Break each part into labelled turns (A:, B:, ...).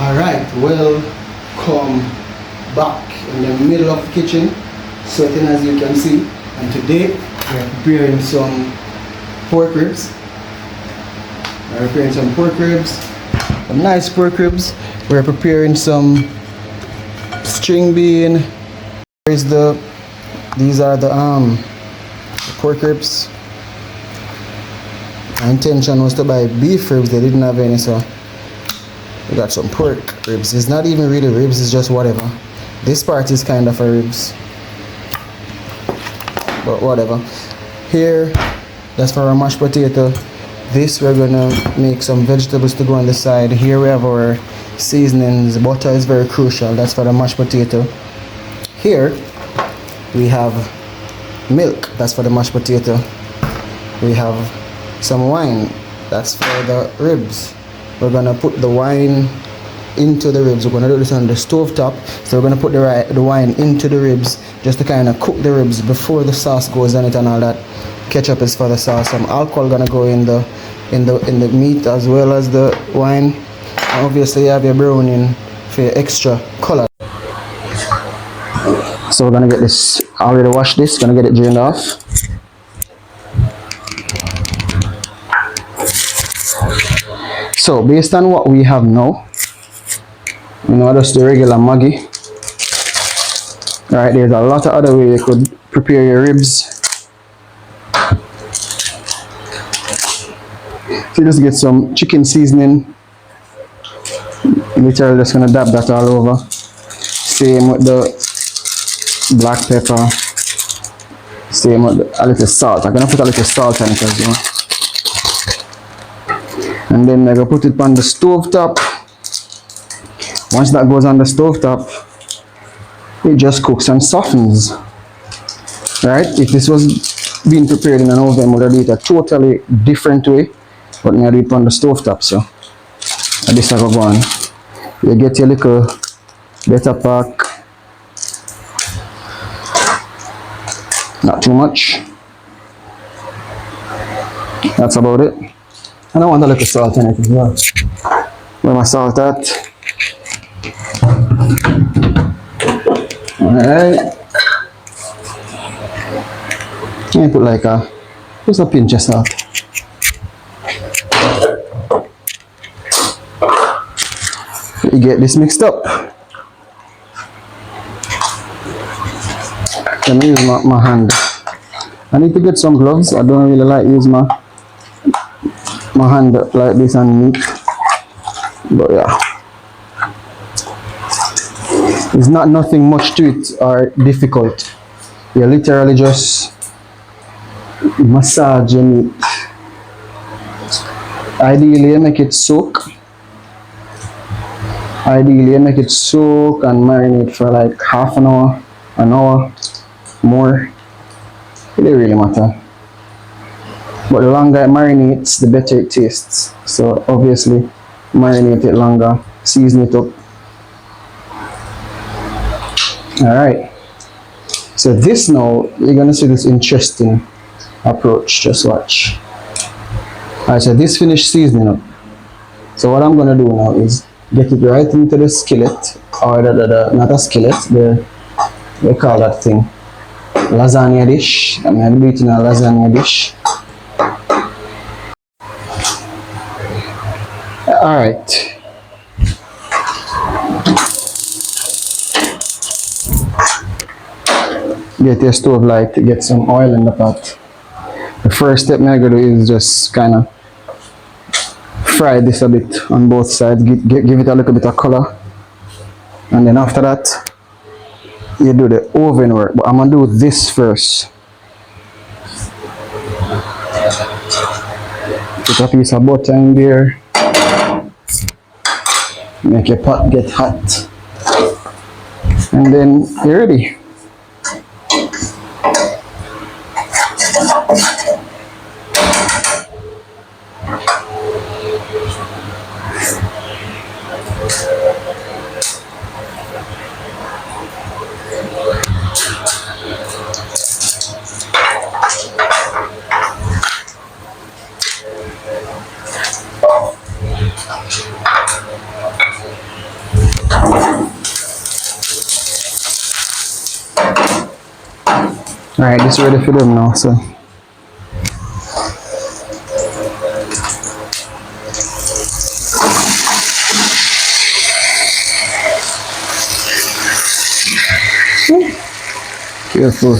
A: Alright, welcome back in the middle of the kitchen, sweating as you can see. And today we're preparing some pork ribs. Some nice pork ribs. We're preparing some string bean. These are the pork ribs. My intention was to buy beef ribs, they didn't have any, so we got some pork ribs. It's not even really ribs, it's just whatever. This part is kind of a ribs, but whatever. Here, that's for our mashed potato. This we're gonna make some vegetables to go on the side. Here we have our seasonings. Butter is very crucial, that's for the mashed potato. Here we have milk, that's for the mashed potato. We have some wine, that's for the ribs. We're gonna put the wine into the ribs. We're gonna do this on the stove top. So we're gonna put the wine into the ribs just to kind of cook the ribs before the sauce goes on it and all that. Ketchup is for the sauce. Some alcohol gonna go in the meat as well as the wine. And obviously you have your browning for your extra color. So we're gonna get this, I already washed this, gonna get it drained off. So based on what we have now, you know, just the regular Maggi. Alright, there's a lot of other ways you could prepare your ribs. So you just get some chicken seasoning. Literally just gonna dab that all over. Same with the black pepper. Same with a little salt. I'm gonna put a little salt on it as well. And then I'm going to put it on the stove top. Once that goes on the stove top, it just cooks and softens. Right? If this was being prepared in an oven, we'll do it a totally different way. But I'm going to do it on the stove top. So this I go on. You get your little butter pack. Not too much. That's about it. And I want a little salt in it as well. Where my salt at? Alright. I put like just a pinch of salt. You get this mixed up. Let me use my hand. I need to get some gloves. I don't really like use my hand like this on meat, but yeah, it's not nothing much to it or difficult. You literally just massage your meat. Ideally, you make it soak. Ideally, you make it soak and marinate for like half an hour, more. It doesn't really matter. But the longer it marinates, the better it tastes. So obviously, marinate it longer, season it up. Alright. So this now, you're gonna see this interesting approach. Just watch. Alright, so this finished seasoning up. So what I'm gonna do now is get it right into the skillet, or not a skillet, they call that thing lasagna dish. I'm gonna do it in a lasagna dish. Alright. Get your stove light, get some oil in the pot. The first step I'm going to do is just kind of fry this a bit on both sides, give it a little bit of color. And then after that, you do the oven work. But I'm going to do this first. Put a piece of butter in there. Make your pot get hot, and then you're ready. Alright, this is ready for them now, so. Careful.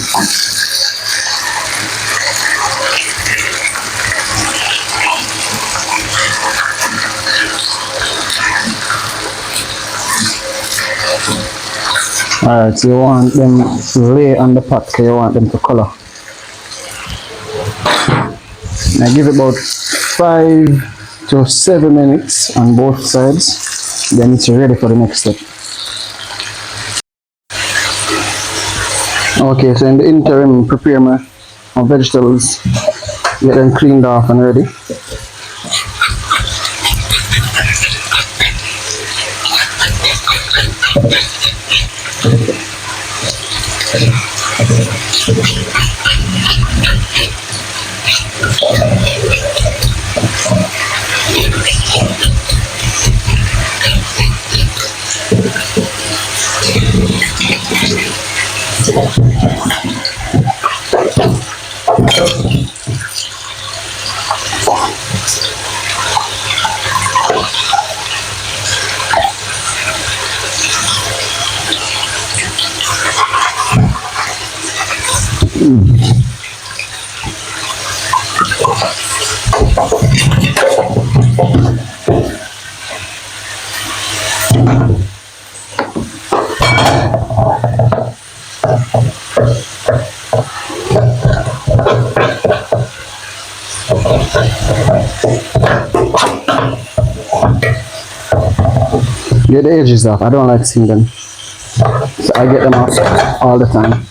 A: Alright, so you want them to lay on the pot, so you want them to color. Now give it about 5 to 7 minutes on both sides, then it's ready for the next step. Okay, so in the interim, prepare my vegetables, get them cleaned off and ready. Get the edges off. I don't like seeing them, so I get them off all the time.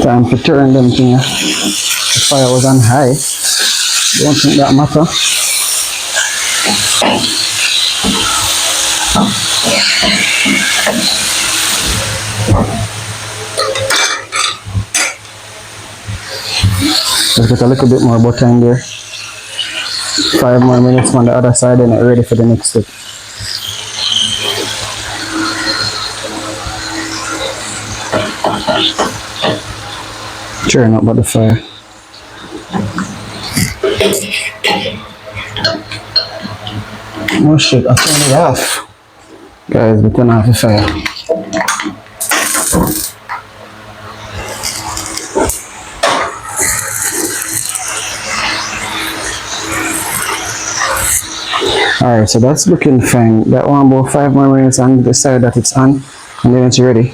A: Time to turn them to the fire was on high. Don't think that matter. Just get a little bit more butter in there. 5 more minutes on the other side and it's ready for the next step. Turn up by the fire. Oh shit, I turned it off. Guys, we turn off the fire. Alright, so that's looking fine. That one about 5 more minutes on the side that it's on, and then it's ready.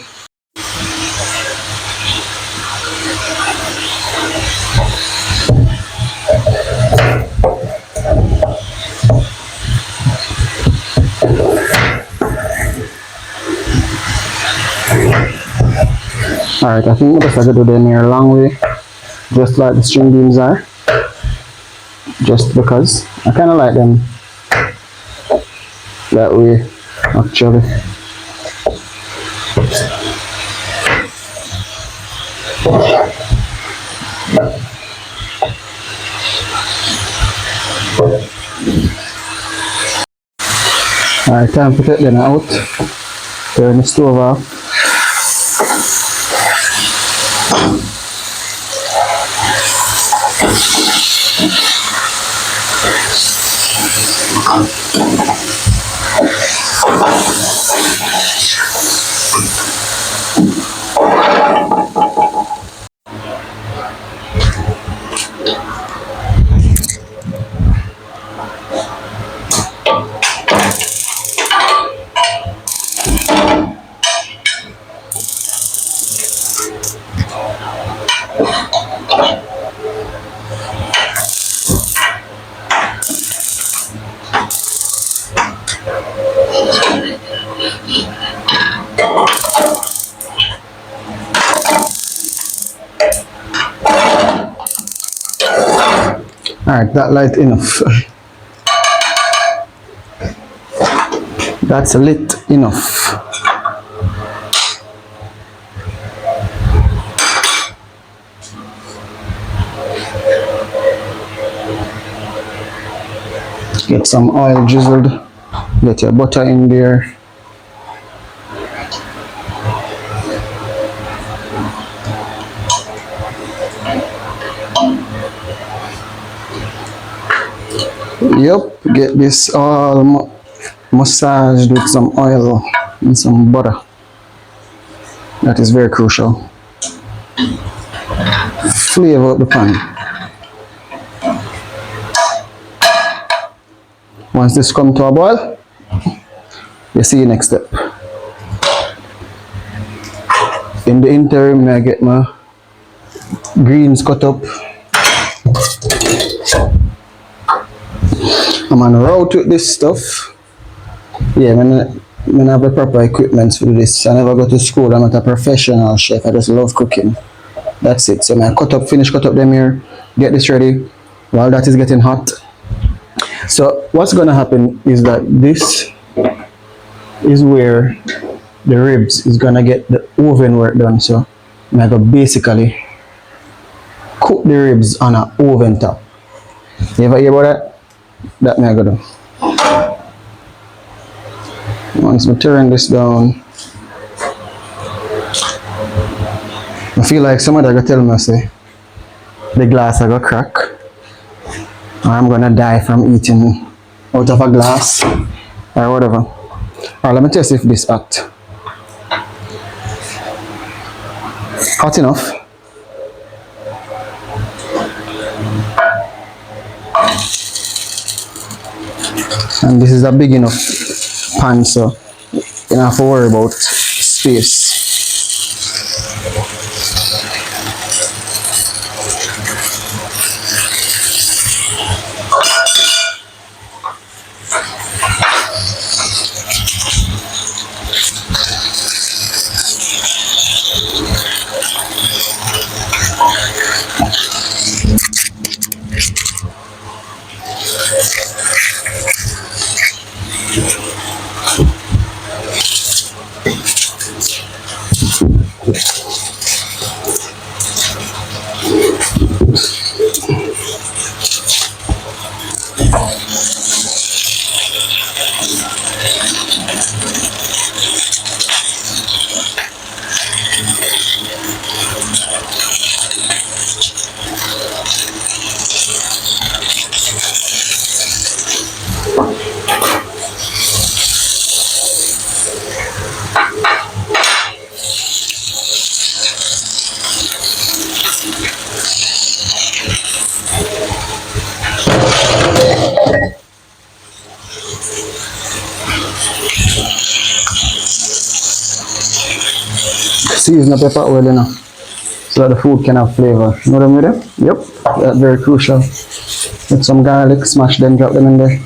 A: Alright, I think we just have to do them here a long way, just like the string beans are, just because I kind of like them that way, actually. Alright, time to take them out, turn the stove off. Alright, that light enough. That's lit enough. Get some oil drizzled. Get your butter in there. Yep, get this all massaged with some oil and some butter. That is very crucial. Flavor up the pan. Once this comes to a boil, you see the next step. In the interim, I get my greens cut up. I'm on route with this stuff. Yeah, when I have the proper equipment for this. I never go to school. I'm not a professional chef. I just love cooking. That's it. So I finish cut up them here, get this ready while that is getting hot. So what's gonna happen is that this is where the ribs is gonna get the oven work done. So I'm gonna basically cook the ribs on an oven top. You ever hear about that? That me I gotta do. Once I turn this down, I feel like somebody gonna tell me, say, the glass I go crack, or I'm gonna die from eating out of a glass, or whatever. Alright, let me test if this hot. Hot enough. And this is a big enough pan, so you don't have to worry about space. Season the pepper well enough so that the food can have flavor. You know what I mean? Yep, that's very crucial. With some garlic, smash them, drop them in there.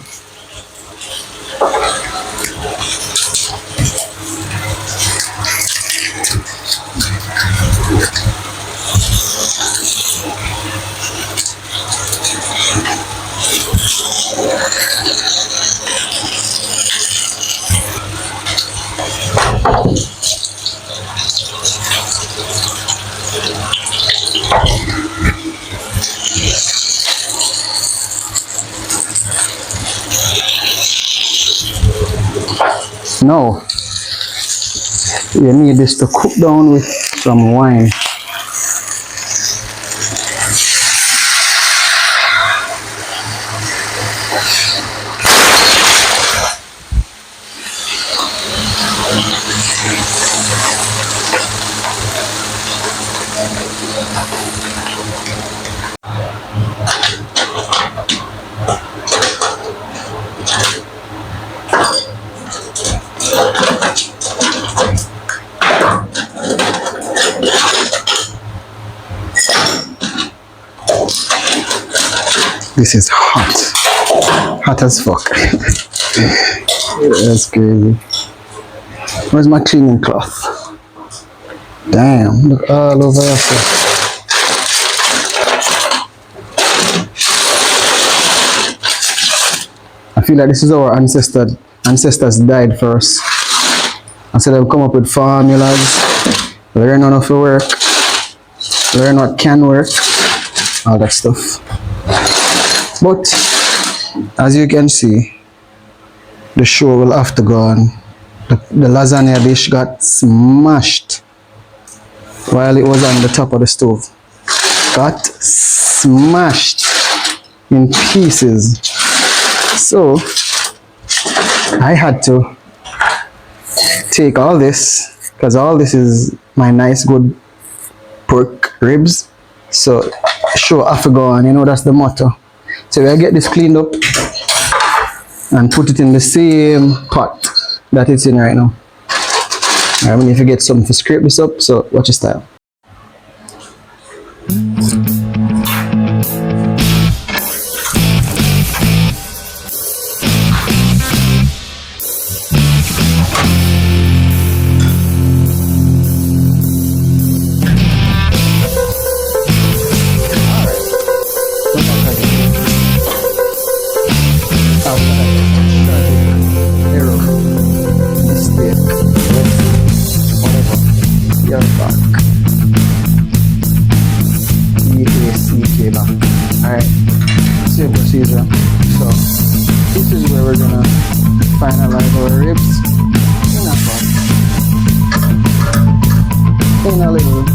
A: Now, you need this to cook down with some wine. This is hot as fuck. That's crazy. Where's my cleaning cloth? Damn, look all over here. I feel like this is our ancestors died for us. I said they've come up with formulas, learn how to work, learn what can work, all that stuff. But as you can see, the show will have to go on. The lasagna dish got smashed while it was on the top of the stove. Got smashed in pieces. So I had to take all this, because all this is my nice good pork ribs. So show have to go on, you know, that's the motto. So I get this cleaned up and put it in the same pot that it's in right now. I mean, if you get something to scrape this up, so watch your style. Alright, same procedure. So this is where we're gonna finalize our ribs in a pot. In a little.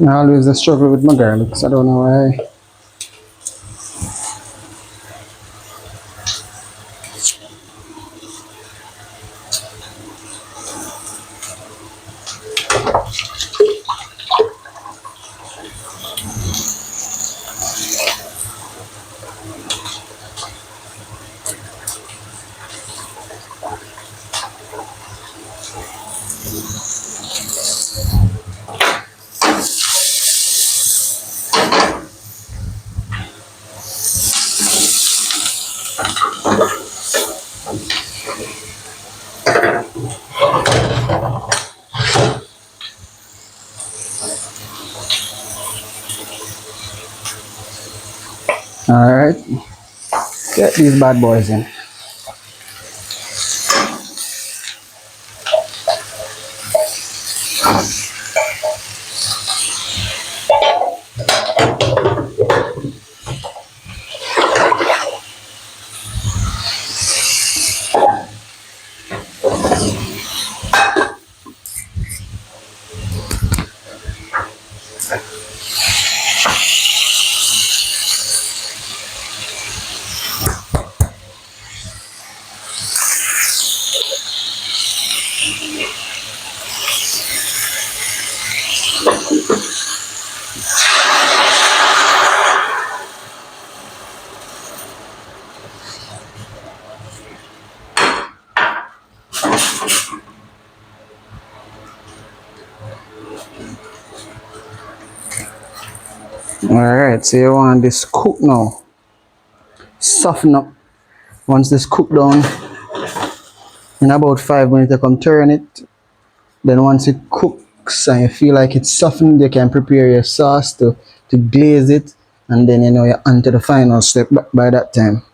A: I always struggle with my garlics. I don't know why. Alright, get these bad boys in. Alright, so you want this cook now. Soften up. Once this cook down, in about 5 minutes you come turn it. Then once it cooks and you feel like it's softened, you can prepare your sauce to glaze it, and then you know you're on to the final step by that time.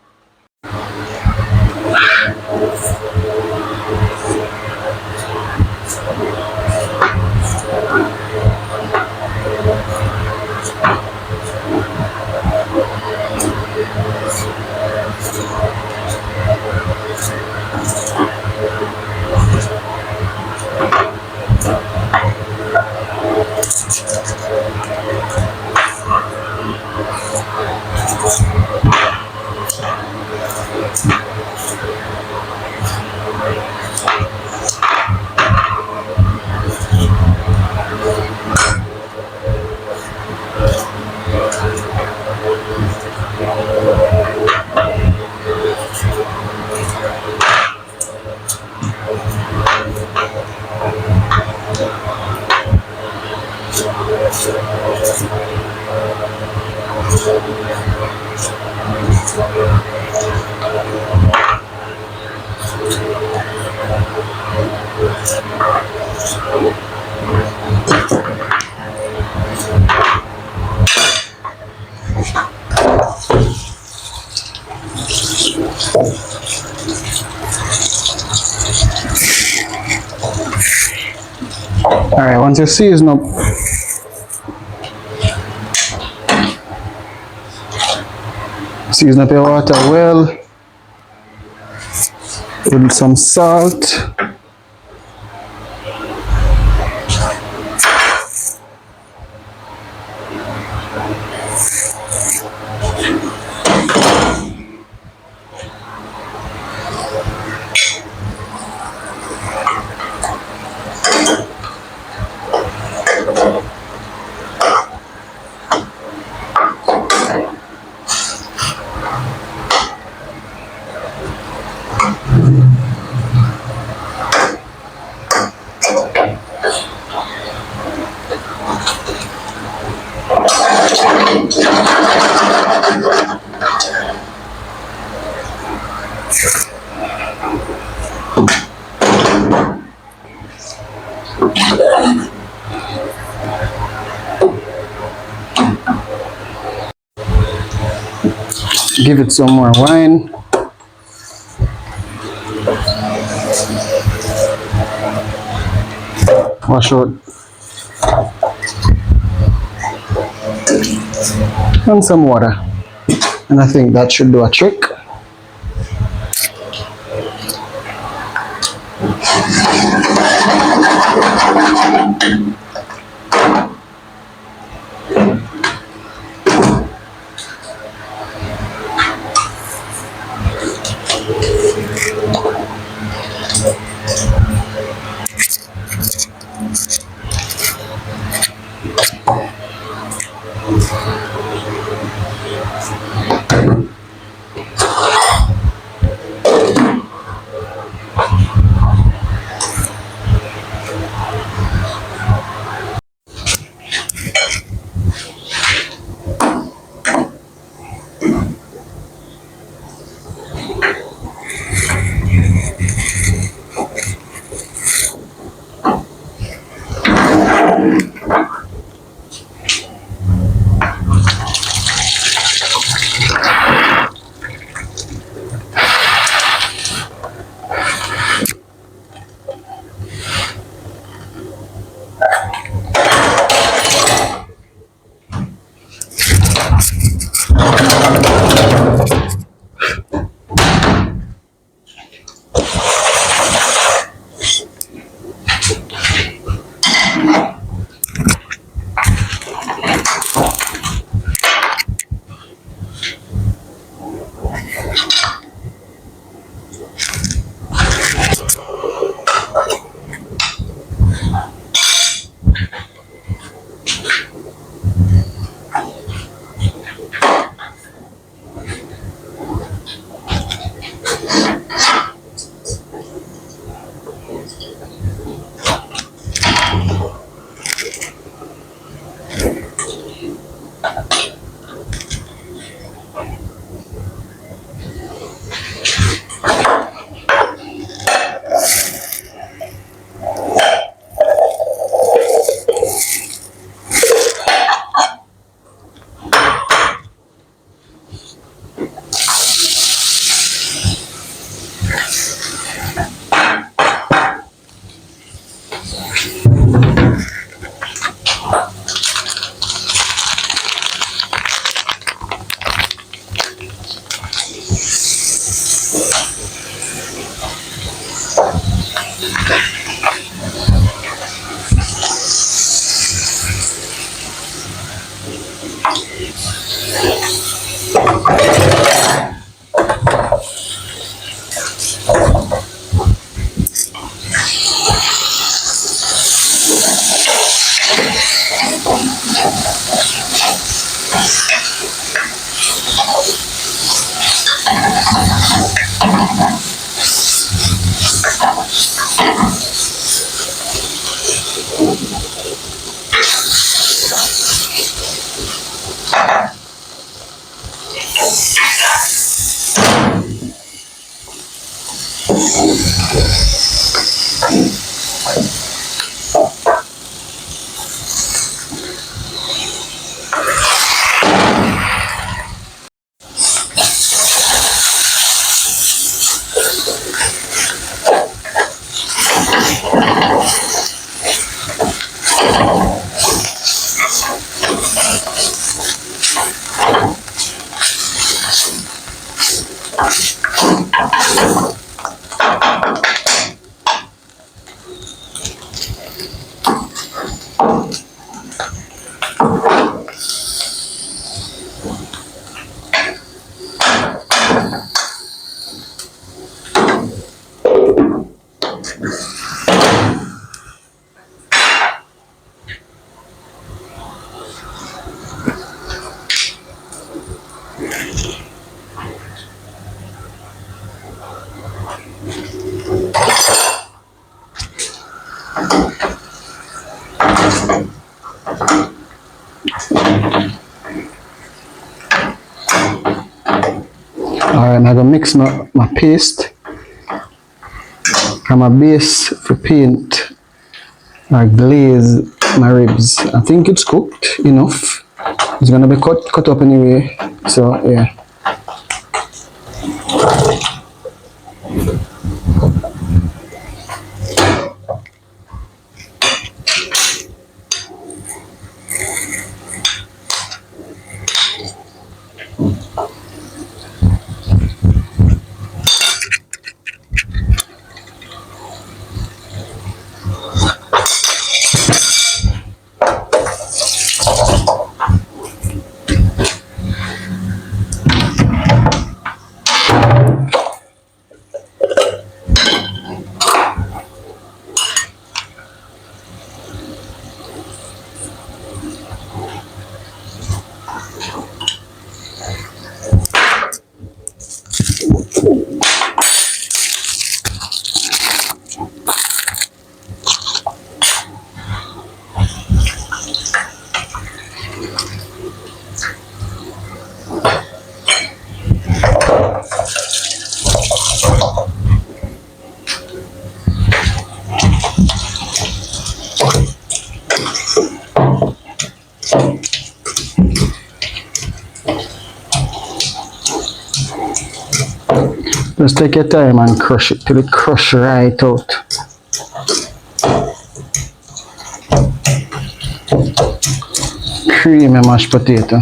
A: Alright, once you season up your water well with some salt. Give it some more wine. Wash out. And some water. And I think that should do a trick. Alright, I'm gonna mix my paste and my base for paint or glaze my ribs. I think it's cooked enough. It's gonna be cut up anyway. So yeah. Just take your time and crush it till it crush right out. Creamy mashed potato.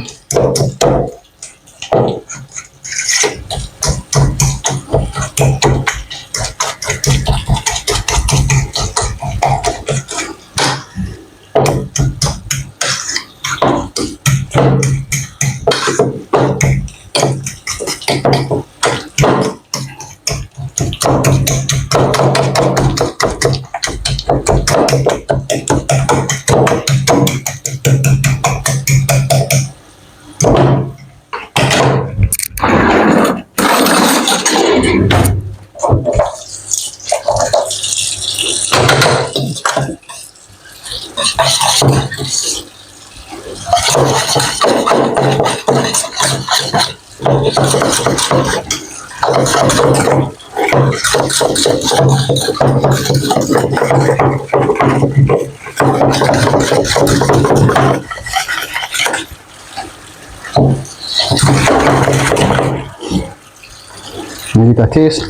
A: Give it a taste.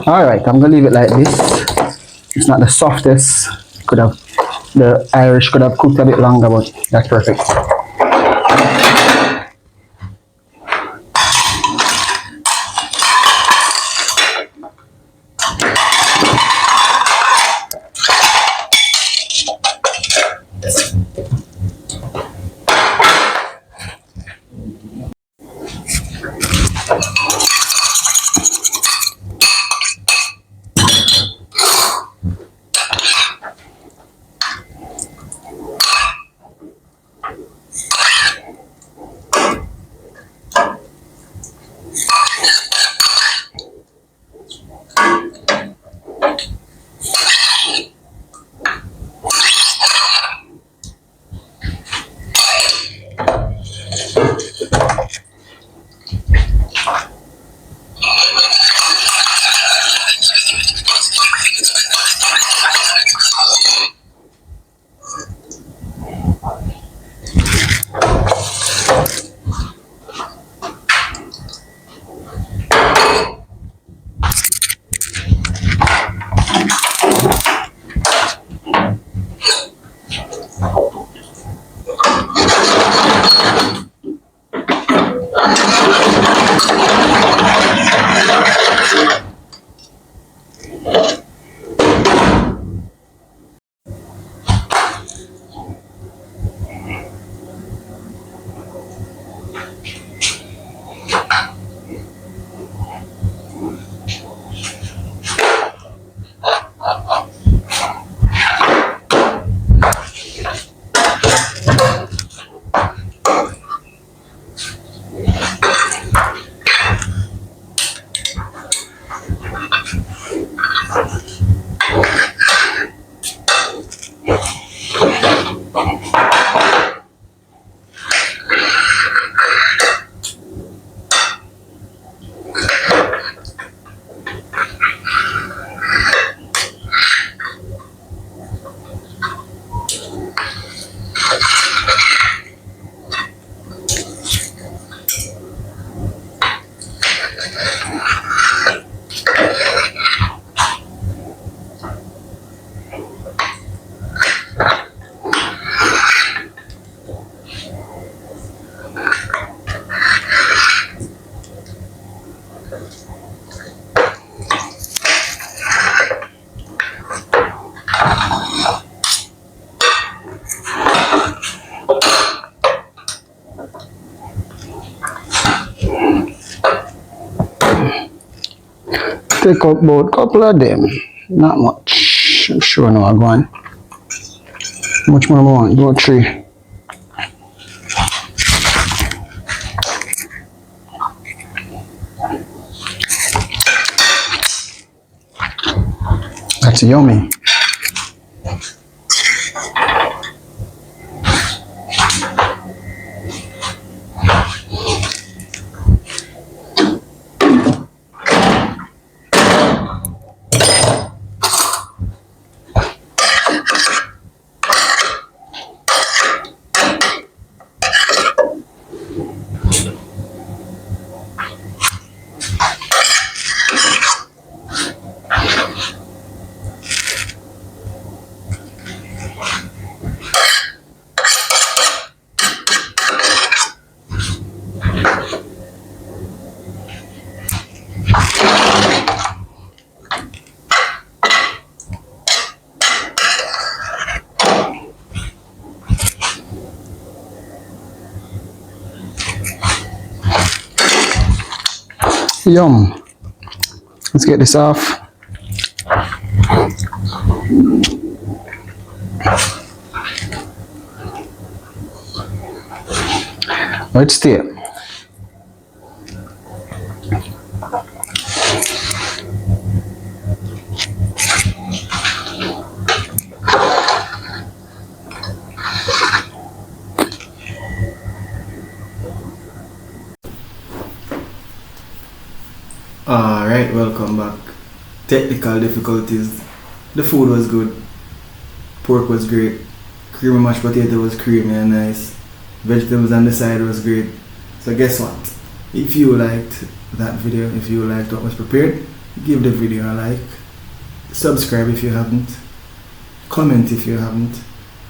A: Alright, I'm gonna leave it like this. It's not the softest. Could have the Irish could have cooked a bit longer, but that's perfect. Take out about couple of them. Not much. I'm sure no I'm going. Much more I want? Go 3. That's yummy. Yum. Let's get this off. Let's stay. Alright, welcome back. Technical difficulties. The food was good. Pork was great. Creamy mashed potato was creamy and nice. Vegetables on the side was great. So guess what? If you liked that video, if you liked what was prepared, give the video a like. Subscribe if you haven't. Comment if you haven't.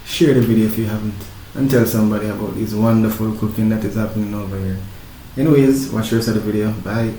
A: Share the video if you haven't. And tell somebody about this wonderful cooking that is happening over here. Anyways, watch the rest of the video. Bye.